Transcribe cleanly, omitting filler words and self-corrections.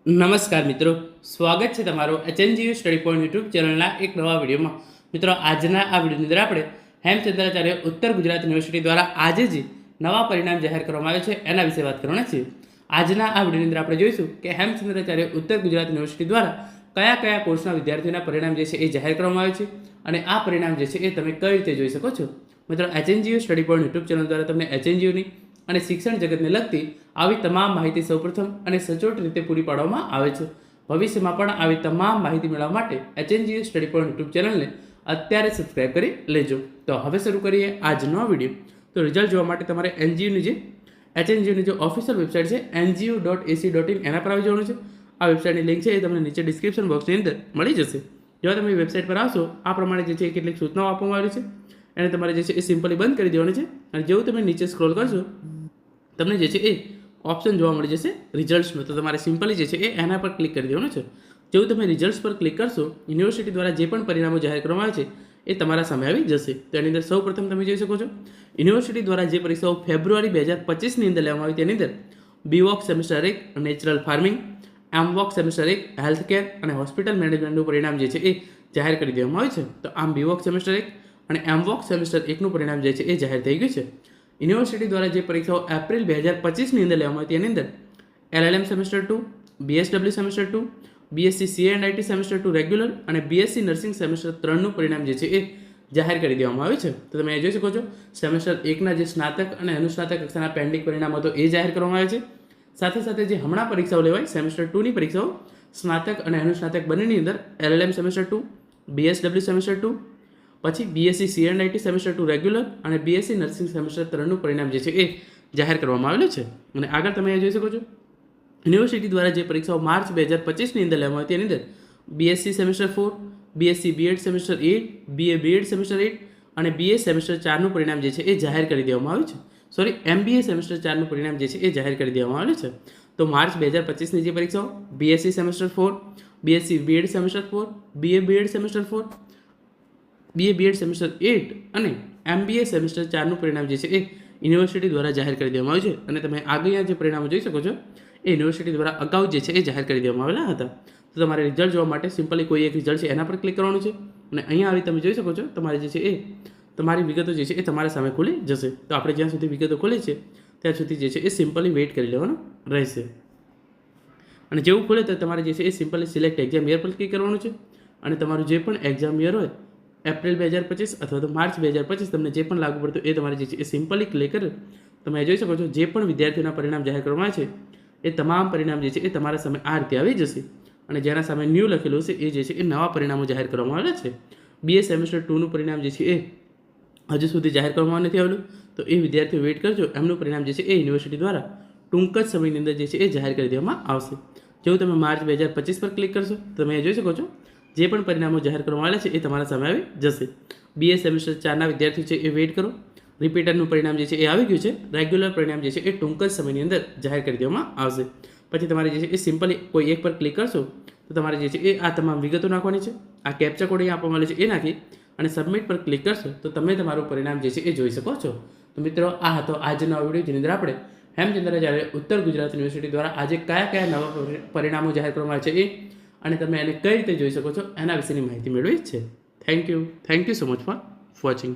નમસ્કાર મિત્રો, સ્વાગત છે તમારું એચએનજીયુ સ્ટડી પોઈન્ટ યુટ્યુબ ચેનલના એક નવા વિડીયોમાં. મિત્રો, આજના આ વિડીયોની અંદર આપણે હેમચંદ્રાચાર્ય ઉત્તર ગુજરાત યુનિવર્સિટી દ્વારા આજે જ નવા પરિણામ જાહેર કરવામાં આવે છે એના વિશે વાત કરવાના છીએ. આજના આ વિડીયોની અંદર આપણે જોઈશું કે હેમચંદ્રાચાર્ય ઉત્તર ગુજરાત યુનિવર્સિટી દ્વારા કયા કયા કોર્સના વિદ્યાર્થીઓના પરિણામ જે છે એ જાહેર કરવામાં આવે છે અને આ પરિણામ જે છે એ તમે કઈ રીતે જોઈ શકો છો. મિત્રો, HNGU study point YouTube channel દ્વારા તમને એચએનજીયુની અને શિક્ષણ જગતને લગતી આવી તમામ માહિતી સૌપ્રથમ અને સચોટ રીતે પૂરી પાડવામાં આવે છે. ભવિષ્યમાં પણ આવી તમામ માહિતી મેળવવા માટે એચએનજીયુ સ્ટડી પોઈન્ટ યુટ્યુબ ચેનલને અત્યારે સબસ્ક્રાઇબ કરી લેજો. તો હવે શરૂ કરીએ આજનો વિડીયો. તો રિઝલ્ટ જોવા માટે તમારે એચએનજીયુની જે ઓફિશિયલ વેબસાઇટ છે ngu.ac.in એના પર આવી જવાનું છે. આ વેબસાઇટની લિંક છે એ તમને નીચે ડિસ્ક્રિપ્શન બોક્સની અંદર મળી જશે. જો તમે વેબસાઇટ પર આવશો, આ પ્રમાણે જે છે એ કેટલીક સૂચનાઓ આપવામાં આવી છે એને તમારે જે છે એ સિમ્પલી બંધ કરી દેવાની છે. અને જેવું તમે નીચે સ્ક્રોલ કરશો તમને જે છે એ ઓપ્શન જોવા મળી જશે રિઝલ્ટ્સનું. તો તમારે સિમ્પલી જે છે એ એના પર ક્લિક કરી દેવાનું છે. જેવું તમે રિઝલ્ટ્સ પર ક્લિક કરશો, યુનિવર્સિટી દ્વારા જે પણ પરિણામો જાહેર કરવામાં આવે છે એ તમારા સામે આવી જશે. તો એની અંદર સૌ પ્રથમ તમે જોઈ શકો છો યુનિવર્સિટી દ્વારા જે પરીક્ષાઓ ફેબ્રુઆરી 2025ની અંદર લેવામાં આવી તેની અંદર BVoc semester 1 natural farming, MVoc semester 1 health care અને હોસ્પિટલ મેનેજમેન્ટનું પરિણામ જે છે એ જાહેર કરી દેવામાં આવ્યું છે. તો આમ બીવોક સેમેસ્ટર 1 અને એમવોક સેમેસ્ટર 1નું પરિણામ જે છે એ જાહેર થઈ ગયું છે. યુનિવર્સિટી દ્વારા જે પરીક્ષાઓ એપ્રિલ 2025ની અંદર લેવામાં આવી તેની અંદર LLM semester 2, BSW semester 2, BSc CA&IT semester 2 regular અને BSc નર્સિંગ સેમેસ્ટર 3નું પરિણામ જે છે એ જાહેર કરી દેવામાં આવ્યું છે. તો તમે જોઈ શકો છો સેમેસ્ટર 1ના જે સ્નાતક અને અનુસ્નાતક કક્ષાના પેન્ડિંગ પરિણામો તો એ જાહેર કરવામાં આવે છે. સાથે સાથે જે હમણાં પરીક્ષાઓ લેવાય સેમેસ્ટર 2ની પરીક્ષાઓ સ્નાતક અને અનુસ્નાતક બંનેની અંદર LLM સેમેસ્ટર 2, BSW સેમેસ્ટર 2, પછી BSc CA&IT સેમેસ્ટર 2 રેગ્યુલર અને BSc નર્સિંગ સેમેસ્ટર 3નું પરિણામ જે છે એ જાહેર કરવામાં આવેલું છે. અને આગળ તમે જોઈ શકો છો યુનિવર્સિટી દ્વારા જે પરીક્ષાઓ માર્ચ 2025ની અંદર લેવામાં આવી તેની અંદર BSc semester 4, BSc B.Ed semester 8, BA B.Ed semester 8 અને BA સેમેસ્ટર 4નું પરિણામ જે છે એ જાહેર કરી દેવામાં આવ્યું છે. MBA સેમેસ્ટર 4નું પરિણામ જે છે એ જાહેર કરી દેવામાં આવેલું છે. તો માર્ચ 2025ની જે પરીક્ષાઓ BSc semester 4, BSc B.Ed semester 4, BA B.Ed semester 4, BA B.Ed semester 8 અને MBA સેમેસ્ટર 4નું પરિણામ જે છે એ યુનિવર્સિટી દ્વારા જાહેર કરી દેવામાં આવ્યું છે. અને તમે આગળના જે પરિણામો જોઈ શકો છો એ યુનિવર્સિટી દ્વારા અગાઉ જે છે એ જાહેર કરી દેવામાં આવેલા હતા. તો તમારે રિઝલ્ટ જોવા માટે સિમ્પલી કોઈ એક રિઝલ્ટ છે એના પર ક્લિક કરવાનું છે અને અહીંયા આવી તમે જોઈ શકો છો તમારે જે છે એ તમારી વિગતો જે છે એ તમારા સામે ખુલી જશે. તો આપણે જ્યાં સુધી વિગતો ખુલે છે ત્યાં સુધી જે છે એ સિમ્પલી વેઇટ કરી લેવાનું રહેશે. અને જેવું ખુલે તો તમારે જે છે એ સિમ્પલી સિલેક્ટ એક્ઝામ યર પર ક્લિક કરવાનું છે અને તમારું જે પણ એક્ઝામ યર હોય એપ્રિલ 2025 અથવા તો માર્ચ 2025 તમને જે પણ લાગુ પડતું એ તમારે જે છે એ સિમ્પલી ક્લિક કરી તમે જોઈ શકો છો જે પણ વિદ્યાર્થીઓના પરિણામ જાહેર કરવામાં આવે છે એ તમામ પરિણામ જે છે એ તમારા સામે આ રીતે આવી જશે. અને જેના સામે ન્યૂ લખેલું છે એ જે છે એ નવા પરિણામો જાહેર કરવામાં આવેલા છે. BA સેમેસ્ટર 2નું પરિણામ જે છે એ હજુ સુધી જાહેર કરવામાં નથી આવેલું. તો એ વિદ્યાર્થીઓ વેઇટ કરજો, એમનું પરિણામ જે છે એ યુનિવર્સિટી દ્વારા ટૂંક જ સમયની અંદર જે છે એ જાહેર કરી દેવામાં આવશે. જેવું તમે માર્ચ 2025 પર ક્લિક કરશો તમે જોઈ શકો છો જે પણ પરિણામો જાહેર કરવામાં આવેલા છે એ તમારા સામે આવી જશે. BA સેમેસ્ટર 4ના વિદ્યાર્થીઓ છે એ વેઇટ કરો. રિપીટરનું પરિણામ જે છે એ આવી ગયું છે. રેગ્યુલર પરિણામ જે છે એ ટૂંક જ સમયની અંદર જાહેર કરી દેવામાં આવશે. પછી તમારે જે છે એ સિમ્પલી કોઈ એક પર ક્લિક કરશો તો તમારે જે છે એ આ તમામ વિગતો નાખવાની છે. આ કેપ્ચા કોડ અહીંયા આપવામાં આવે છે એ નાખી અને સબમિટ પર ક્લિક કરશો તો તમે તમારું પરિણામ જે છે એ જોઈ શકો છો. તો મિત્રો, આ હતો આજનો વિડીયો જેની અંદર આપણે હેમચંદ્રાચાર્ય ઉત્તર ગુજરાત યુનિવર્સિટી દ્વારા આજે કયા કયા નવા પરિણામો જાહેર કરવામાં આવે છે એ અને તમે એને કઈ રીતે જોઈ શકો છો એના વિશેની માહિતી મેળવી છે. Thank you so much for watching.